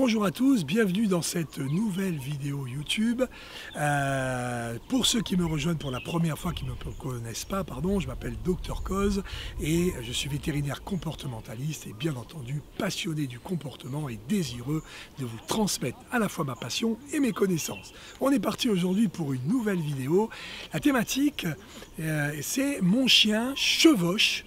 Bonjour à tous, bienvenue dans cette nouvelle vidéo YouTube. Pour ceux qui me rejoignent pour la première fois, qui ne me connaissent pas, pardon, je m'appelle Dr Coz et je suis vétérinaire comportementaliste et bien entendu passionné du comportement et désireux de vous transmettre à la fois ma passion et mes connaissances. On est parti aujourd'hui pour une nouvelle vidéo. La thématique, c'est mon chien chevauche,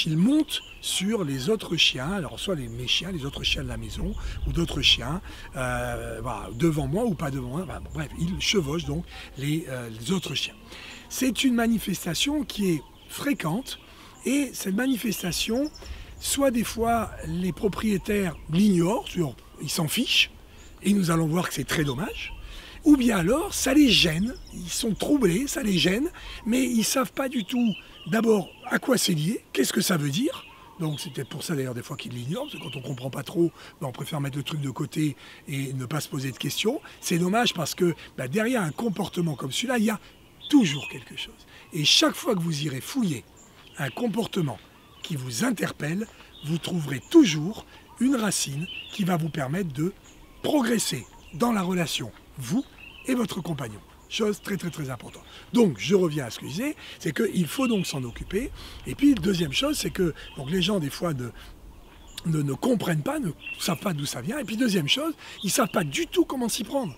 il monte sur les autres chiens, alors soit mes chiens, les autres chiens de la maison, ou d'autres chiens, voilà, devant moi ou pas devant moi, voilà, bon, bref, il chevauche donc les autres chiens. C'est une manifestation qui est fréquente, et cette manifestation, soit des fois les propriétaires l'ignorent, ils s'en fichent, et nous allons voir que c'est très dommage, ou bien alors ça les gêne, ils sont troublés, ça les gêne, mais ils ne savent pas du tout d'abord à quoi c'est lié, qu'est-ce que ça veut dire. Donc c'est peut-être pour ça d'ailleurs des fois qu'ils l'ignorent, parce que quand on ne comprend pas trop, on préfère mettre le truc de côté et ne pas se poser de questions. C'est dommage parce que derrière un comportement comme celui-là, il y a toujours quelque chose. Et chaque fois que vous irez fouiller un comportement qui vous interpelle, vous trouverez toujours une racine qui va vous permettre de progresser dans la relation, vous et votre compagnon. Chose très importante. Donc je reviens à ce que je disais, c'est qu'il faut donc s'en occuper. Et puis deuxième chose, c'est que donc, les gens des fois ne comprennent pas, ne savent pas d'où ça vient. Et puis deuxième chose, ils ne savent pas du tout comment s'y prendre.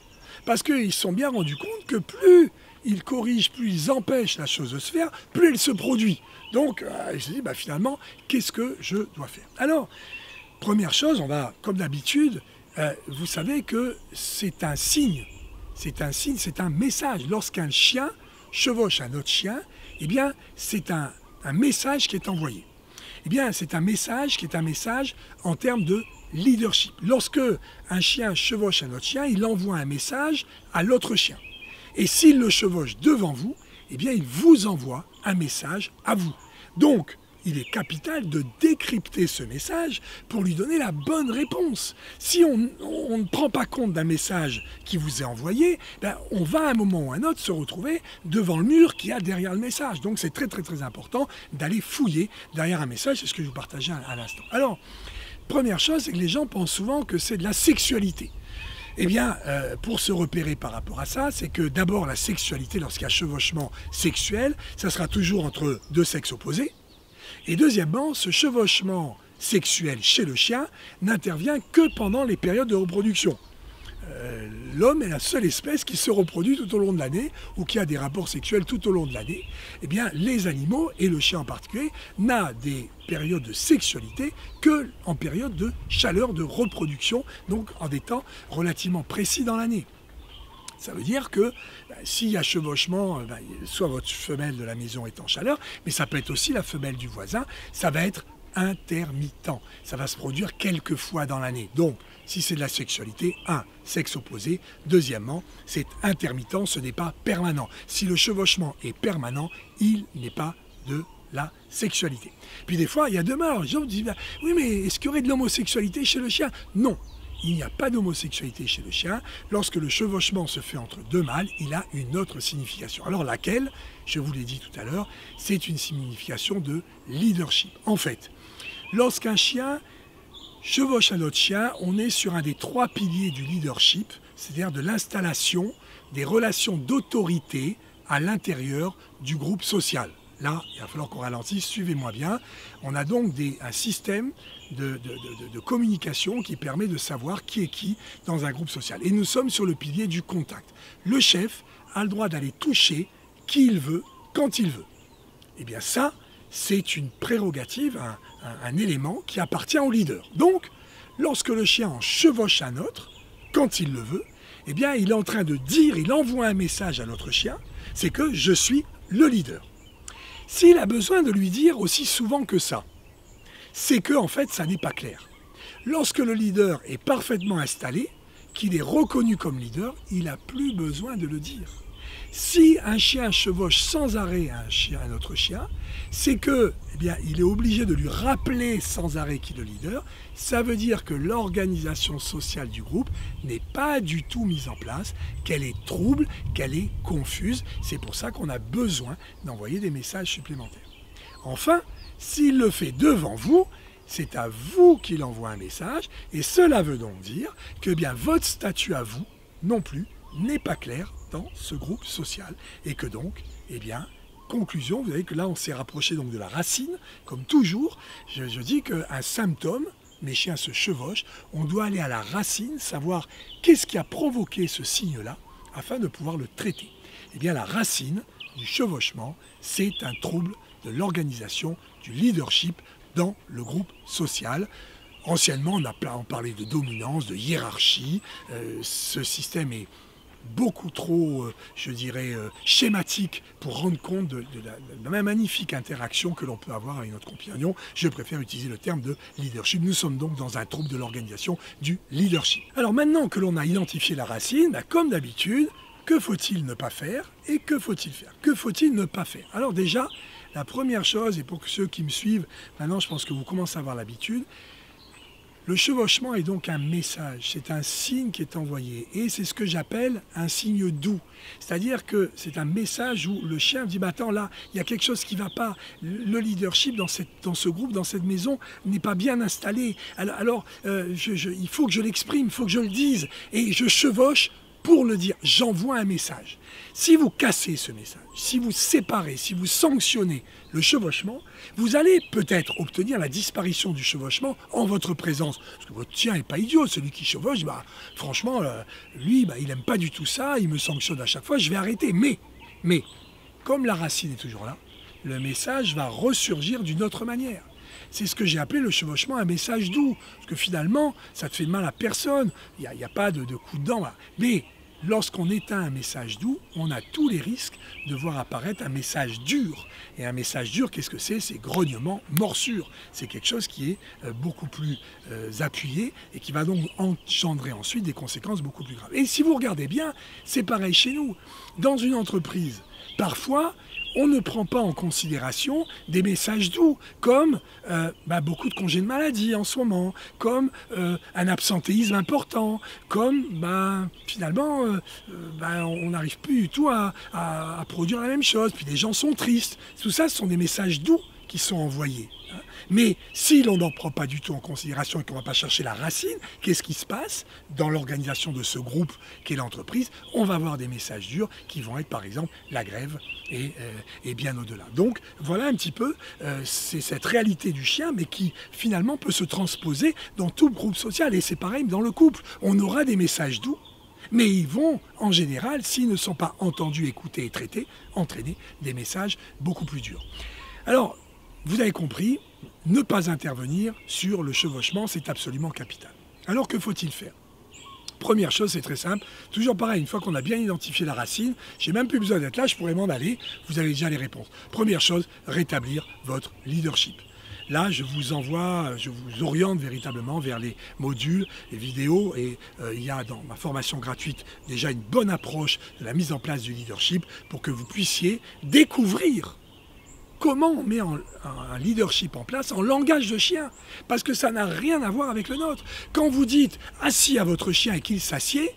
Parce qu'ils se sont bien rendus compte que plus ils corrigent, plus ils empêchent la chose de se faire, plus elle se produit. Donc je me suis dit, finalement, qu'est-ce que je dois faire? Alors, première chose, on va, comme d'habitude, vous savez que c'est un signe. C'est un signe, c'est un message. Lorsqu'un chien chevauche un autre chien, eh bien, c'est un message qui est envoyé. Eh bien, c'est un message qui est un message en termes de leadership. Lorsque un chien chevauche un autre chien, il envoie un message à l'autre chien. Et s'il le chevauche devant vous, eh bien, il vous envoie un message à vous. Donc, il est capital de décrypter ce message pour lui donner la bonne réponse. Si on ne prend pas compte d'un message qui vous est envoyé, on va à un moment ou à un autre se retrouver devant le mur qu'il y a derrière le message. Donc c'est très important d'aller fouiller derrière un message, c'est ce que je vous partageais à l'instant. Alors, première chose, c'est que les gens pensent souvent que c'est de la sexualité. Eh bien, pour se repérer par rapport à ça, c'est que d'abord la sexualité, lorsqu'il y a chevauchement sexuel, ça sera toujours entre deux sexes opposés. Et deuxièmement, ce chevauchement sexuel chez le chien n'intervient que pendant les périodes de reproduction. L'homme est la seule espèce qui se reproduit tout au long de l'année ou qui a des rapports sexuels tout au long de l'année. Eh bien, les animaux, et le chien en particulier, n'a des périodes de sexualité qu'en période de chaleur, de reproduction, donc en des temps relativement précis dans l'année. Ça veut dire que s'il y a chevauchement, soit votre femelle de la maison est en chaleur, mais ça peut être aussi la femelle du voisin, ça va être intermittent. Ça va se produire quelques fois dans l'année. Donc, si c'est de la sexualité, sexe opposé. Deuxièmement, c'est intermittent, ce n'est pas permanent. Si le chevauchement est permanent, il n'est pas de la sexualité. Puis des fois, il y a deux morts. Les gens me disent, oui, mais est-ce qu'il y aurait de l'homosexualité chez le chien? Non. Il n'y a pas d'homosexualité chez le chien. Lorsque le chevauchement se fait entre deux mâles, il a une autre signification. Alors laquelle, je vous l'ai dit tout à l'heure, c'est une signification de leadership. En fait, lorsqu'un chien chevauche un autre chien, on est sur un des trois piliers du leadership, c'est-à-dire de l'installation des relations d'autorité à l'intérieur du groupe social. Là, il va falloir qu'on ralentisse, suivez-moi bien. On a donc un système de communication qui permet de savoir qui est qui dans un groupe social. Et nous sommes sur le pilier du contact. Le chef a le droit d'aller toucher qui il veut, quand il veut. Eh bien ça, c'est une prérogative, un élément qui appartient au leader. Donc, lorsque le chien en chevauche un autre, quand il le veut, eh bien il est en train de dire, il envoie un message à l'autre chien, c'est que je suis le leader. S'il a besoin de lui dire aussi souvent que ça, c'est que en fait ça n'est pas clair. Lorsque le leader est parfaitement installé, qu'il est reconnu comme leader, il n'a plus besoin de le dire. Si un chien chevauche sans arrêt un autre chien, c'est que, il est obligé de lui rappeler sans arrêt qu'il est le leader. Ça veut dire que l'organisation sociale du groupe n'est pas du tout mise en place, qu'elle est trouble, qu'elle est confuse. C'est pour ça qu'on a besoin d'envoyer des messages supplémentaires. Enfin, s'il le fait devant vous, c'est à vous qu'il envoie un message, et cela veut donc dire que bien votre statut à vous, non plus, n'est pas clair dans ce groupe social, et que donc, eh bien, conclusion, vous voyez que là on s'est rapproché donc de la racine, comme toujours, je dis qu'un symptôme, mes chiens se chevauchent, on doit aller à la racine, savoir qu'est-ce qui a provoqué ce signe-là, afin de pouvoir le traiter. Eh bien la racine du chevauchement, c'est un trouble de l'organisation, du leadership dans le groupe social. Anciennement, on parlait de dominance, de hiérarchie. Ce système est beaucoup trop, je dirais, schématique pour rendre compte de la magnifique interaction que l'on peut avoir avec notre compagnon. Je préfère utiliser le terme de leadership. Nous sommes donc dans un trouble de l'organisation du leadership. Alors maintenant que l'on a identifié la racine, comme d'habitude, que faut-il ne pas faire et que faut-il faire? Que faut-il ne pas faire? Alors déjà, la première chose, et pour ceux qui me suivent, maintenant je pense que vous commencez à avoir l'habitude, le chevauchement est donc un message, c'est un signe qui est envoyé et c'est ce que j'appelle un signe doux. C'est-à-dire que c'est un message où le chien dit bah, « attends là, il y a quelque chose qui ne va pas, le leadership dans ce groupe, dans cette maison n'est pas bien installé, alors il faut que je l'exprime, il faut que je le dise et je chevauche pour le dire, j'envoie un message. » Si vous cassez ce message, si vous séparez, si vous sanctionnez le chevauchement, vous allez peut-être obtenir la disparition du chevauchement en votre présence. Parce que votre chien n'est pas idiot, celui qui chevauche, bah, franchement, lui, il n'aime pas du tout ça, il me sanctionne à chaque fois, je vais arrêter. Mais, comme la racine est toujours là, le message va ressurgir d'une autre manière. C'est ce que j'ai appelé le chevauchement un message doux. Parce que finalement, ça ne fait de mal à personne, il n'y a pas de coup de dent. Là. Mais lorsqu'on éteint un message doux, on a tous les risques de voir apparaître un message dur. Et un message dur, qu'est-ce que c'est? C'est grognement, morsure. C'est quelque chose qui est beaucoup plus appuyé et qui va donc engendrer ensuite des conséquences beaucoup plus graves. Et si vous regardez bien, c'est pareil chez nous. Dans une entreprise, parfois, on ne prend pas en considération des messages doux, comme beaucoup de congés de maladie en ce moment, comme un absentéisme important, comme finalement on n'arrive plus du tout à produire la même chose, puis les gens sont tristes. Tout ça, ce sont des messages doux qui sont envoyés. Mais si l'on n'en prend pas du tout en considération et qu'on ne va pas chercher la racine, qu'est-ce qui se passe dans l'organisation de ce groupe qu'est l'entreprise? On va avoir des messages durs qui vont être par exemple la grève et bien au-delà. Donc voilà un petit peu, c'est cette réalité du chien mais qui finalement peut se transposer dans tout le groupe social. Et c'est pareil dans le couple, on aura des messages doux, mais ils vont, en général, s'ils ne sont pas entendus, écoutés et traités, entraîner des messages beaucoup plus durs. Alors, vous avez compris, ne pas intervenir sur le chevauchement, c'est absolument capital. Alors que faut-il faire? Première chose, c'est très simple, toujours pareil, une fois qu'on a bien identifié la racine, j'ai même plus besoin d'être là, je pourrais m'en aller, vous avez déjà les réponses. Première chose, rétablir votre leadership. Là, je vous envoie, je vous oriente véritablement vers les modules, les vidéos, et il y a dans ma formation gratuite déjà une bonne approche de la mise en place du leadership pour que vous puissiez découvrir comment on met un leadership en place en langage de chien, parce que ça n'a rien à voir avec le nôtre. Quand vous dites assis à votre chien et qu'il s'assied,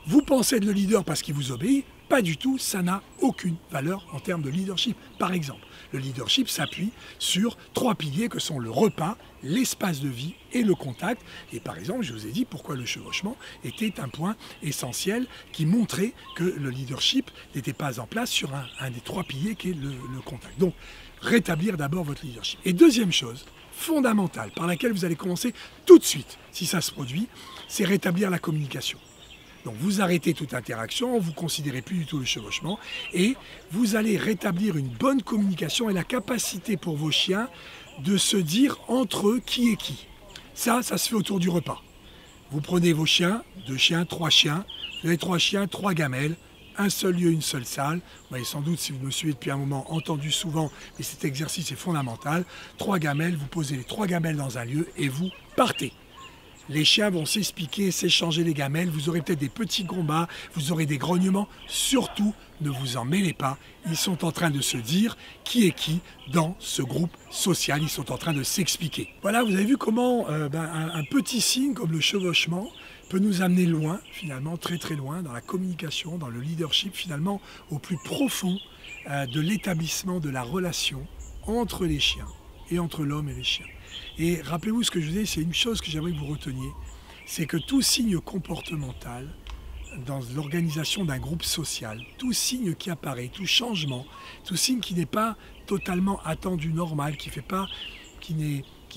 vous pensez de le leader parce qu'il vous obéit, pas du tout, ça n'a aucune valeur en termes de leadership. Par exemple, le leadership s'appuie sur 3 piliers que sont le repas, l'espace de vie et le contact. Et par exemple, je vous ai dit pourquoi le chevauchement était un point essentiel qui montrait que le leadership n'était pas en place sur un des 3 piliers qui est le contact. Donc, rétablir d'abord votre leadership. Et deuxième chose fondamentale par laquelle vous allez commencer tout de suite, si ça se produit, c'est rétablir la communication. Donc vous arrêtez toute interaction, vous ne considérez plus du tout le chevauchement et vous allez rétablir une bonne communication et la capacité pour vos chiens de se dire entre eux qui est qui. Ça se fait autour du repas. Vous prenez vos chiens, 2 chiens, 3 chiens, vous avez 3 chiens, 3 gamelles, un seul lieu, une seule salle. Vous avez sans doute, si vous me suivez depuis un moment, entendu souvent, mais cet exercice est fondamental. 3 gamelles, vous posez les 3 gamelles dans un lieu et vous partez. Les chiens vont s'expliquer, s'échanger les gamelles, vous aurez peut-être des petits combats, vous aurez des grognements. Surtout, ne vous en mêlez pas. Ils sont en train de se dire qui est qui dans ce groupe social. Ils sont en train de s'expliquer. Voilà, vous avez vu comment un petit signe comme le chevauchement peut nous amener loin, finalement, très très loin, dans la communication, dans le leadership, finalement, au plus profond de l'établissement de la relation entre les chiens et entre l'homme et les chiens. Et rappelez-vous ce que je vous dis, c'est une chose que j'aimerais que vous reteniez, c'est que tout signe comportemental dans l'organisation d'un groupe social, tout signe qui apparaît, tout changement, tout signe qui n'est pas totalement attendu, normal, qui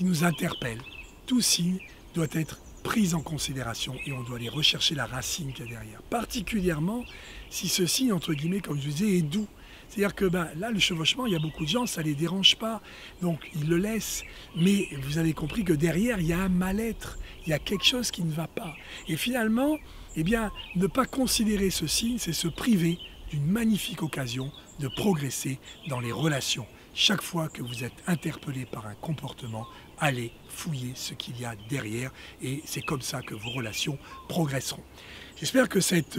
nous interpelle, tout signe doit être pris en considération et on doit aller rechercher la racine qu'il y a derrière. Particulièrement si ce signe, entre guillemets, comme je vous disais, est doux. C'est-à-dire que là, le chevauchement, il y a beaucoup de gens, ça ne les dérange pas, donc ils le laissent. Mais vous avez compris que derrière, il y a un mal-être, il y a quelque chose qui ne va pas. Et finalement, eh bien, ne pas considérer ce signe, c'est se priver d'une magnifique occasion de progresser dans les relations. Chaque fois que vous êtes interpellé par un comportement, allez fouiller ce qu'il y a derrière et c'est comme ça que vos relations progresseront. J'espère que cette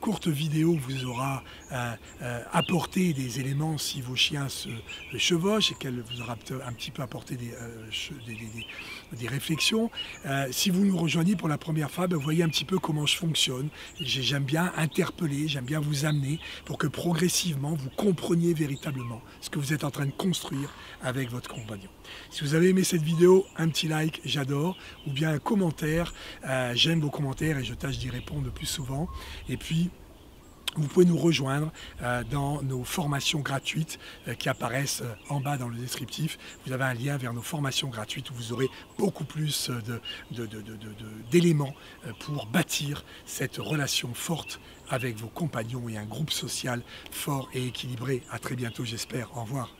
courte vidéo vous aura apporté des éléments si vos chiens se chevauchent et qu'elle vous aura un petit peu apporté des réflexions. Si vous nous rejoignez pour la première fois, vous voyez un petit peu comment je fonctionne. J'aime bien interpeller, j'aime bien vous amener pour que progressivement vous compreniez véritablement ce que vous êtes en train de construire avec votre compagnon. Si vous avez aimé cette vidéo, un petit like, j'adore, ou bien un commentaire, j'aime vos commentaires et je tâche d'y répondre le plus souvent. Et puis, vous pouvez nous rejoindre dans nos formations gratuites qui apparaissent en bas dans le descriptif. Vous avez un lien vers nos formations gratuites où vous aurez beaucoup plus d'éléments pour bâtir cette relation forte avec vos compagnons et un groupe social fort et équilibré. À très bientôt, j'espère. Au revoir.